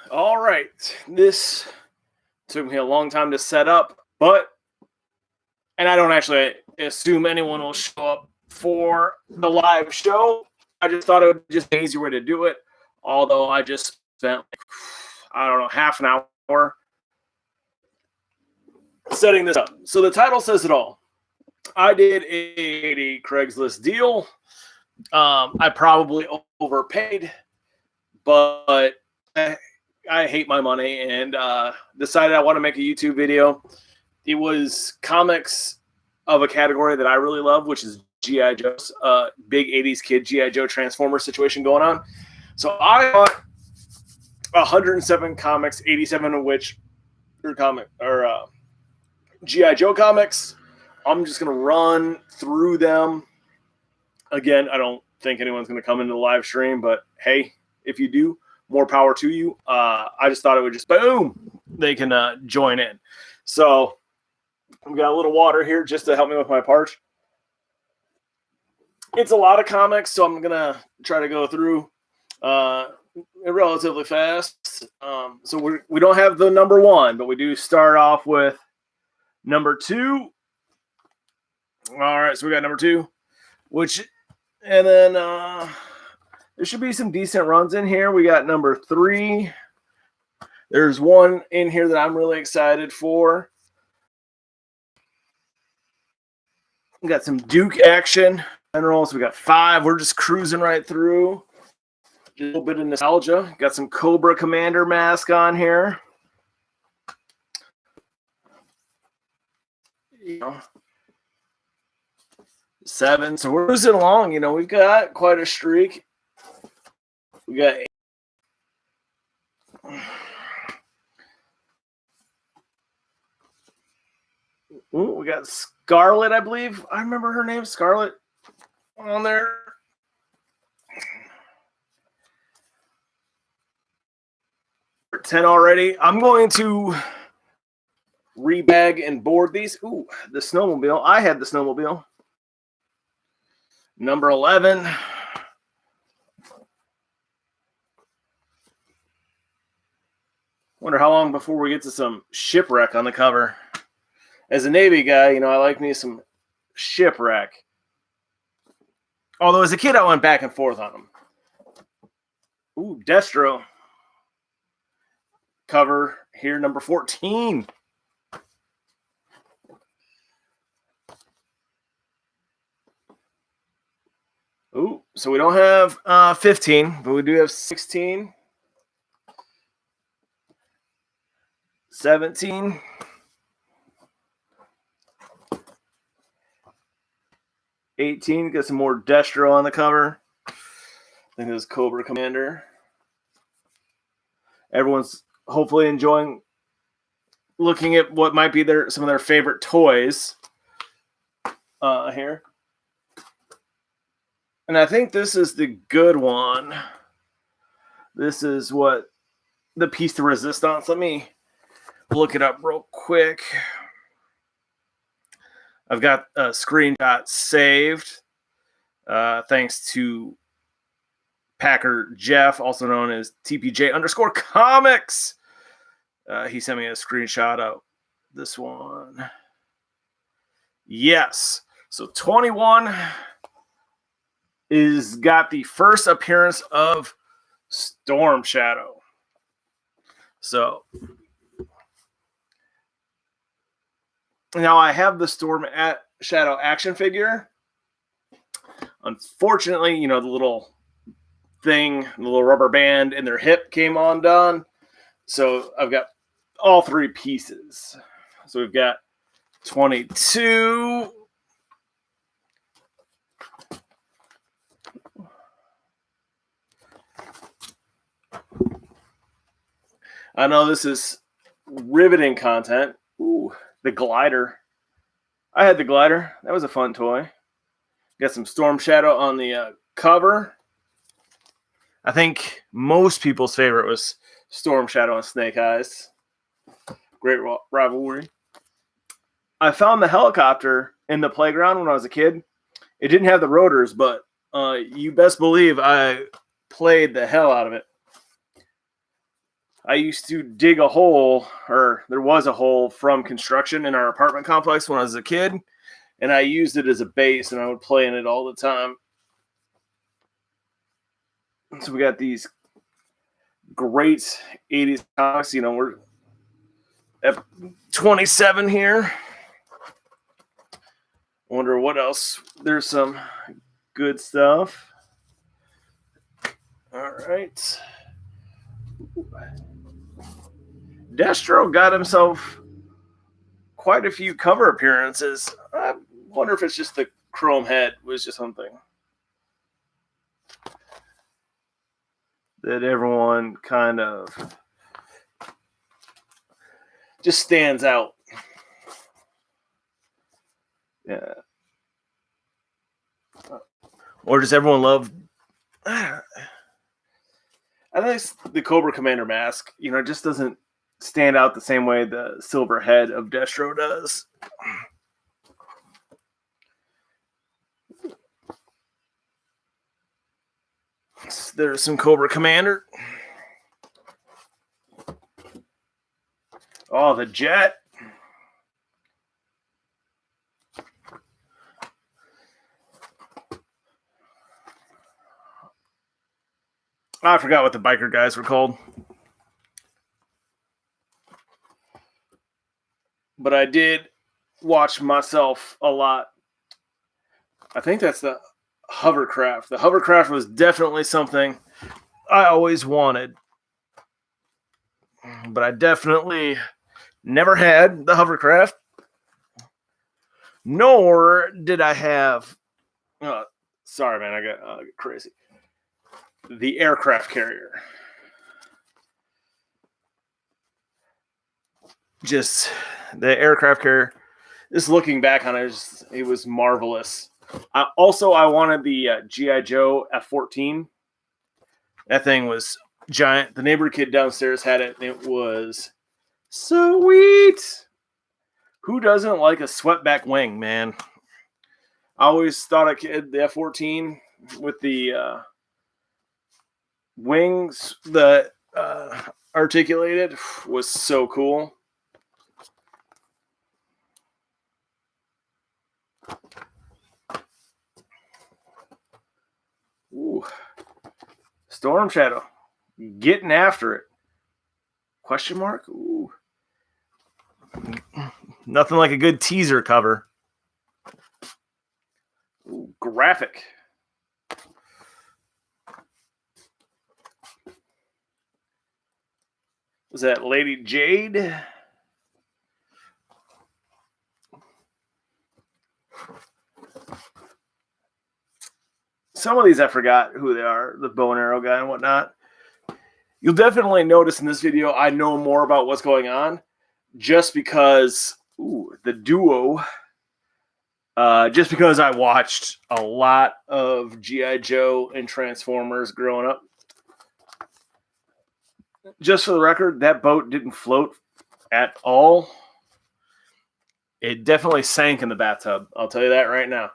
All right. This took me a long time to set up, but and I don't actually assume anyone will show up for the live show. I just thought it would be just an easier way to do it. Although I just spent, I don't know, half an hour setting this up. So the title says it all. I did a Craigslist deal. I probably overpaid, but I hate my money and decided I want to make a YouTube video. It was comics of a category that I really love, which is G.I. Joe's. Big 80s kid G.I. Joe Transformer situation going on. So I bought 107 comics, 87 of which are G.I. Joe comics. I'm just going to run through them. Again, I don't think anyone's going to come into the live stream, but hey, if you do, more power to you. I just thought it would just, boom, they can join in. So I've got a little water here just to help me with my parch. It's a lot of comics, so I'm going to try to go through relatively fast. So we don't have the number one, but we do start off with number two. All right, so we got number two, and then there should be some decent runs in here. We got number three. There's one in here that I'm really excited for. We got some Duke action. Generals, we got five. We're just cruising right through. A little bit of nostalgia. Got some Cobra Commander mask on here. Seven. So we're cruising along. We've got quite a streak. We got we got Scarlet, I believe. I remember her name, Scarlet, on there. We're 10 already. I'm going to rebag and board these. Ooh, the snowmobile. I had the snowmobile. Number 11. Wonder how long before we get to some Shipwreck on the cover. As a Navy guy, I like me some Shipwreck. Although as a kid, I went back and forth on them. Ooh, Destro. Cover here, number 14. Ooh, so we don't have 15, but we do have 16. 17. 18. Got some more Destro on the cover. I think this is Cobra Commander. Everyone's hopefully enjoying looking at what might be some of their favorite toys here. And I think this is the good one. This is what the piece de resistance. Let me look it up real quick. I've got a screenshot saved thanks to Packer Jeff, also known as TPJ_comics. He sent me a screenshot of this one. Yes. So 21 is got the first appearance of Storm Shadow. So now I have the Storm Shadow action figure. Unfortunately, the little thing, the little rubber band in their hip came undone. So I've got all three pieces. So we've got 22. I know this is riveting content. Ooh, the glider. I had the glider. That was a fun toy. Got some Storm Shadow on the cover. I think most people's favorite was Storm Shadow and Snake Eyes. Great rivalry. I found the helicopter in the playground when I was a kid. It didn't have the rotors, but you best believe I played the hell out of it. I used to dig a hole, or there was a hole from construction in our apartment complex when I was a kid, and I used it as a base, and I would play in it all the time. So we got these great 80s comics. You know, we're at 27 here. Wonder what else. There's some good stuff. All right. Destro got himself quite a few cover appearances. I wonder if it's just the chrome head was just something that everyone kind of just stands out. Yeah. Or does everyone love... I think it's the Cobra Commander mask, you know, it just doesn't stand out the same way the silver head of Destro does. There's some Cobra Commander. Oh, the Jet. I forgot what the biker guys were called. But I did watch myself a lot. I think that's the hovercraft. The hovercraft was definitely something I always wanted. But I definitely never had the hovercraft. Nor did I have... sorry, man, I got crazy. The aircraft carrier. Just the aircraft carrier. Just looking back on it, it was marvelous. I wanted the G.I. Joe F-14. That thing was giant. The neighbor kid downstairs had it, and it was sweet. Who doesn't like a sweatback wing, man? I always thought a kid, the F-14 with the wings that articulated was so cool. Ooh. Storm Shadow. Getting after it. Question mark? Ooh. Nothing like a good teaser cover. Ooh, graphic. Was that Lady Jade? Some of these I forgot who they are, the bow and arrow guy and whatnot. You'll definitely notice in this video I know more about what's going on just because the duo, just because I watched a lot of G.I. Joe and Transformers growing up. Just for the record, that boat didn't float at all. It definitely sank in the bathtub. I'll tell you that right now.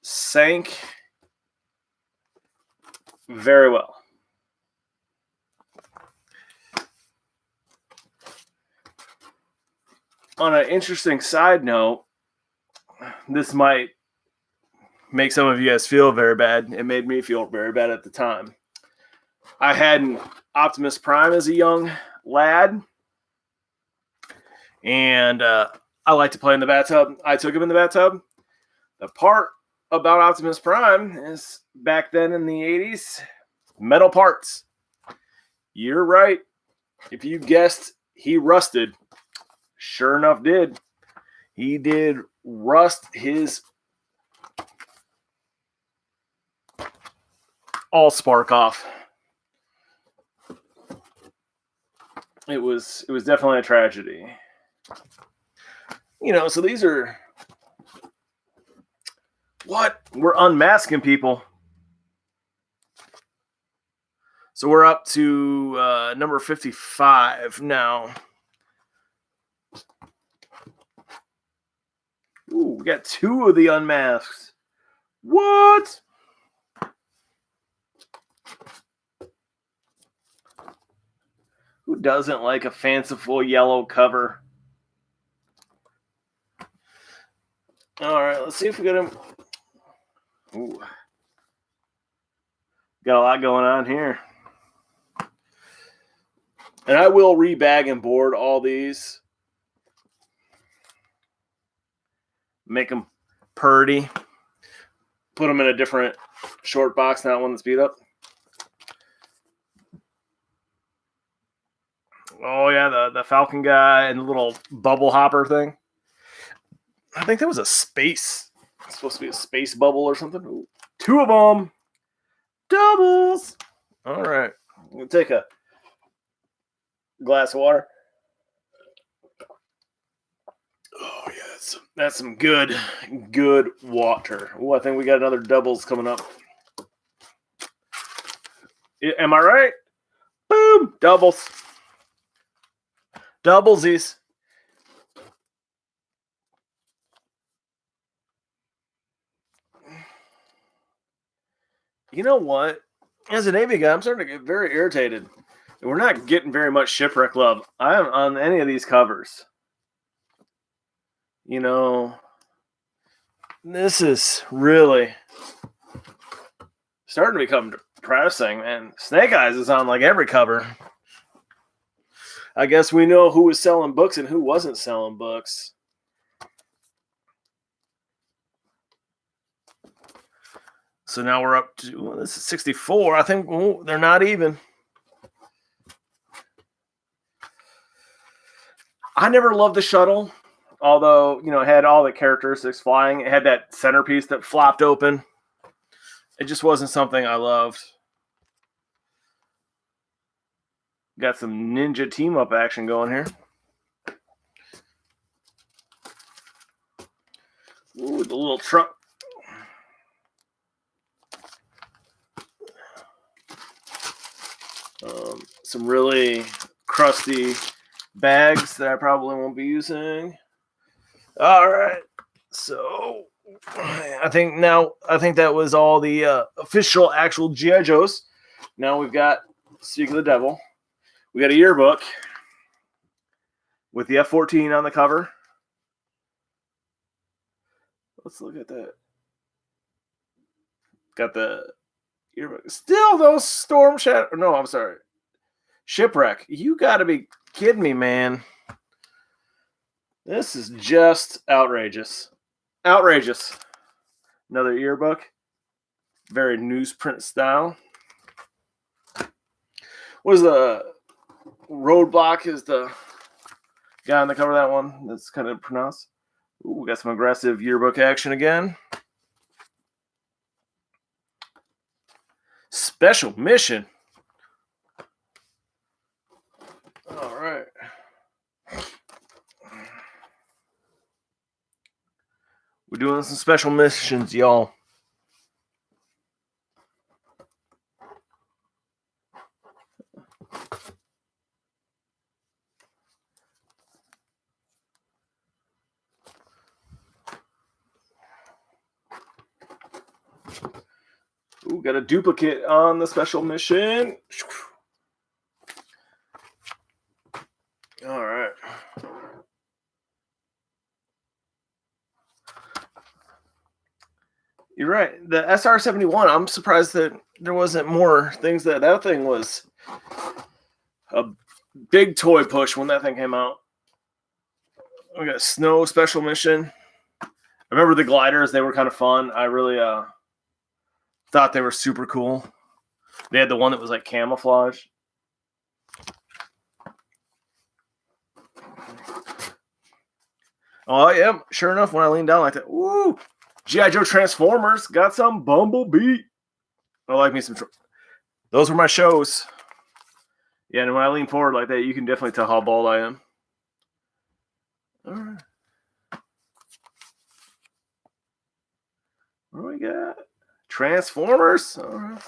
Sank very well. On an interesting side note, this might make some of you guys feel very bad. It made me feel very bad at the time. I had an Optimus Prime as a young lad, and I like to play in the bathtub. I took him in the bathtub. The part about Optimus Prime is back then in the 80s, metal parts. You're right. If you guessed he rusted, sure enough did. He did rust his all spark off. It was definitely a tragedy. You know, so these are what? We're unmasking people. So we're up to number 55 now. Ooh, we got 2 of the unmasks. What? Who doesn't like a fanciful yellow cover? All right, let's see if we get him. Ooh. Got a lot going on here. And I will rebag and board all these. Make them purdy. Put them in a different short box, not one that's beat up. Oh, yeah, the Falcon guy and the little bubble hopper thing. I think that was a space. It's supposed to be a space bubble or something. Ooh. 2 of them. Doubles. All right. We'll take a glass of water. Oh, yeah, that's some good water. Oh, I think we got another doubles coming up. Am I right? Boom. Doubles. Doublesies. You know what? As a Navy guy, I'm starting to get very irritated. We're not getting very much shipwreck love on any of these covers. You know, this is really starting to become depressing, man. Snake Eyes is on like every cover. I guess we know who was selling books and who wasn't selling books. So now we're up to, well, this is 64. I think they're not even. I never loved the shuttle, although, you know, it had all the characteristics flying. It had that centerpiece that flopped open. It just wasn't something I loved. Got some ninja team-up action going here. Ooh, the little truck. Some really crusty bags that I probably won't be using. All right. So I think that was all the official actual G.I. Joes. Now we've got, speak of the devil, we got a yearbook with the F-14 on the cover. Let's look at that. Got the yearbook. Still those Storm Shadow. No, I'm sorry. Shipwreck. You got to be kidding me, man. This is just outrageous. Outrageous. Another yearbook. Very newsprint style. What is the Roadblock is the guy on the cover of that one. That's kind of pronounced. Ooh, we got some aggressive yearbook action again. Special Mission. All right. We're doing some special missions, y'all. Ooh, got a duplicate on the special mission. All right. You're right. The SR-71, I'm surprised that there wasn't more things. That thing was a big toy push when that thing came out. We got Snow Special Mission. I remember the gliders. They were kind of fun. I really thought they were super cool. They had the one that was like camouflage. Oh, yeah. Sure enough, when I leaned down like that, woo! G.I. Joe Transformers got some Bumblebee. I like me some. Those were my shows. Yeah, and when I lean forward like that, you can definitely tell how bald I am. All right. What do we got? Transformers. All right.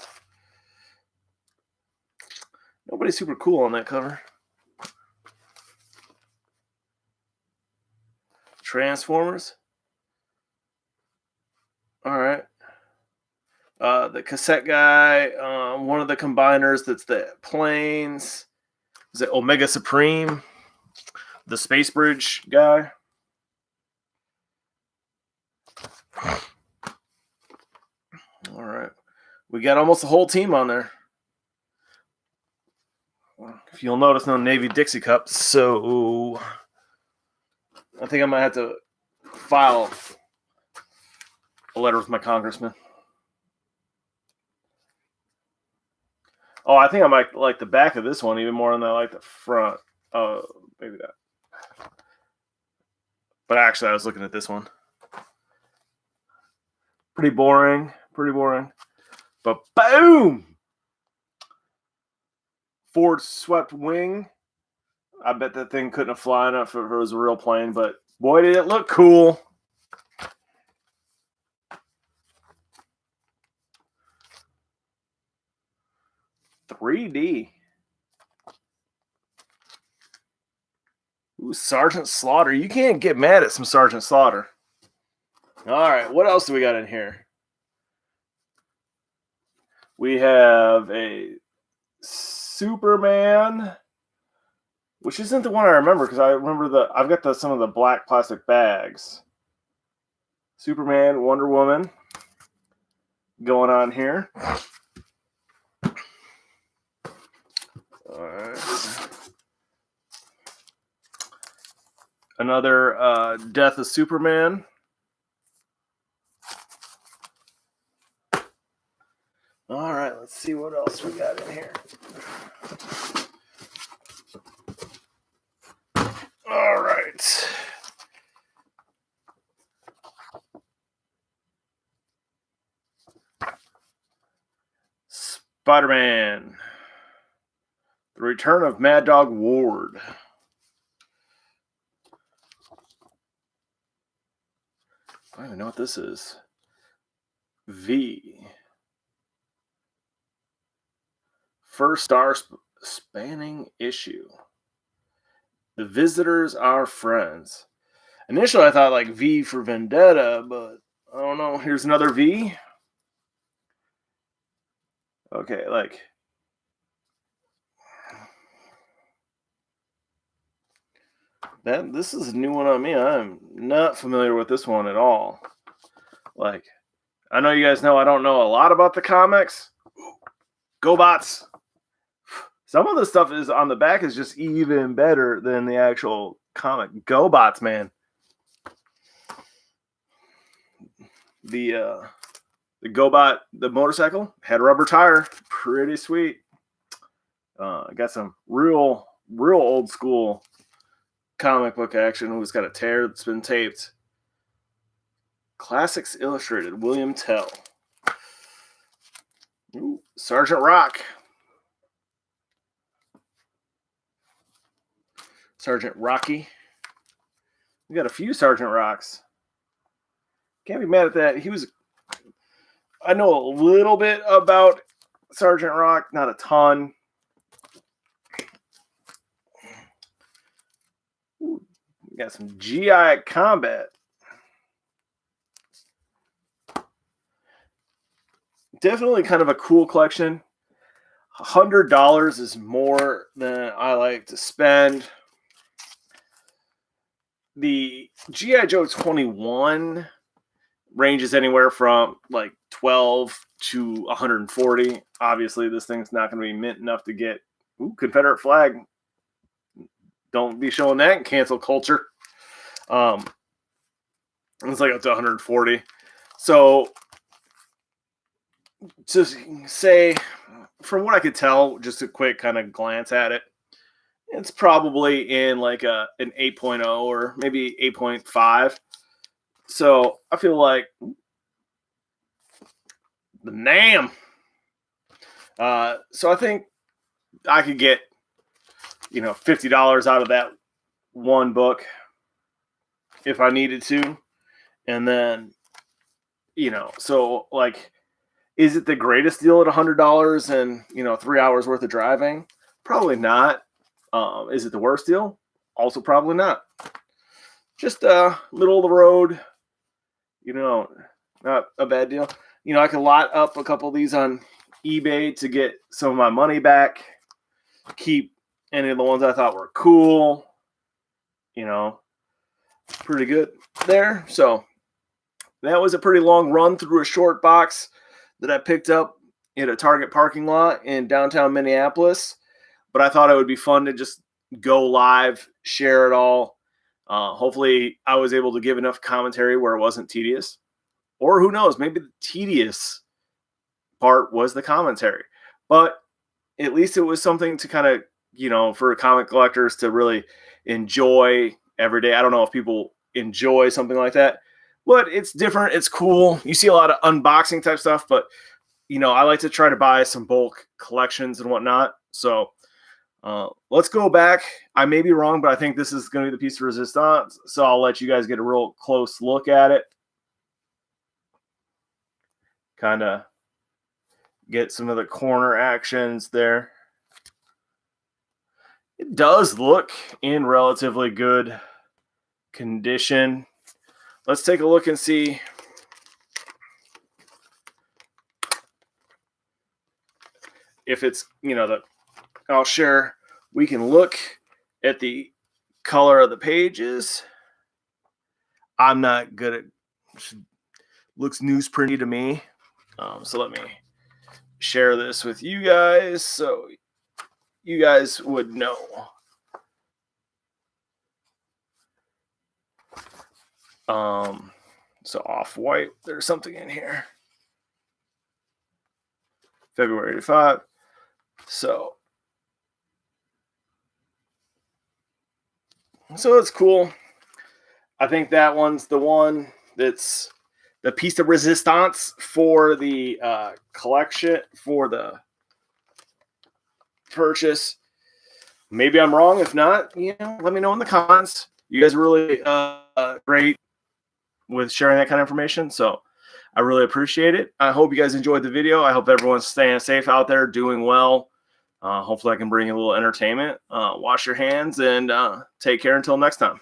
Nobody's super cool on that cover. Transformers. All right. The cassette guy, one of the combiners that's the planes. Is it Omega Supreme? The Space Bridge guy? All right. We got almost the whole team on there. If you'll notice, no Navy Dixie cups, so I think I might have to file a letter with my congressman. Oh, I think I might like the back of this one even more than I like the front. Maybe that. But actually, I was looking at this one. Pretty boring. But boom! Ford swept wing. I bet that thing couldn't have flown enough if it was a real plane, but boy, did it look cool. $3D. Ooh, Sergeant Slaughter. You can't get mad at some Sergeant Slaughter. All right, what else do we got in here? We have a Superman, which isn't the one I remember because I remember I've got some of the black plastic bags. Superman, Wonder Woman going on here. All right. Another Death of Superman. All right, let's see what else we got in here. All right. Spider-Man. The Return of Mad Dog Ward. I don't even know what this is. V. First star spanning issue. The visitors are friends. Initially, I thought like V for Vendetta, but I don't know. Here's another V. Okay, like. This is a new one on me. I'm not familiar with this one at all. Like, I know you guys know I don't know a lot about the comics. GoBots. Some of the stuff is on the back is just even better than the actual comic. GoBots, man. The GoBot, the motorcycle, had a rubber tire. Pretty sweet. Got some real old school comic book action. Who's got a tear that's been taped. Classics Illustrated, William Tell. Ooh, Sergeant Rock. Sergeant Rocky. We got a few Sergeant Rocks. Can't be mad at that. I know a little bit about Sergeant Rock, not a ton. Ooh, we got some GI Combat. Definitely kind of a cool collection. $100 is more than I like to spend. The G.I. Joe 21 ranges anywhere from like 12 to 140. Obviously, this thing's not going to be mint enough to get Confederate flag. Don't be showing that in cancel culture. It's like up to 140. So to say, from what I could tell, just a quick kind of glance at it, it's probably in like an 8.0 or maybe 8.5. So I feel like the NAM. So I think I could get, $50 out of that one book if I needed to. And then, so like, is it the greatest deal at $100 and, 3 hours worth of driving? Probably not. Is it the worst deal? Also probably not. Just middle of the road, not a bad deal. I could lot up a couple of these on eBay to get some of my money back. Keep any of the ones I thought were cool. Pretty good there. So that was a pretty long run through a short box that I picked up in a Target parking lot in downtown Minneapolis. But I thought it would be fun to just go live, share it all. Hopefully I was able to give enough commentary where it wasn't tedious. Or who knows, maybe the tedious part was the commentary. But at least it was something to kind of, for comic collectors to really enjoy every day. I don't know if people enjoy something like that, but it's different. It's cool. You see a lot of unboxing type stuff, but I like to try to buy some bulk collections and whatnot. So let's go back. I may be wrong, but I think this is going to be the piece de resistance. So I'll let you guys get a real close look at it. Kind of get some of the corner actions there. It does look in relatively good condition. Let's take a look and see if it's, I'll share. We can look at the color of the pages. I'm not good at, looks newsprinty to me. So let me share this with you guys so you guys would know. So off-white, there's something in here. February 5. So it's cool. I think that one's the one that's the piece de resistance for the collection, for the purchase. Maybe I'm wrong. If not, let me know in the comments. You guys are really great with sharing that kind of information, so I really appreciate it. I hope you guys enjoyed the video. I hope everyone's staying safe out there, doing well. Hopefully I can bring you a little entertainment. Wash your hands and take care until next time.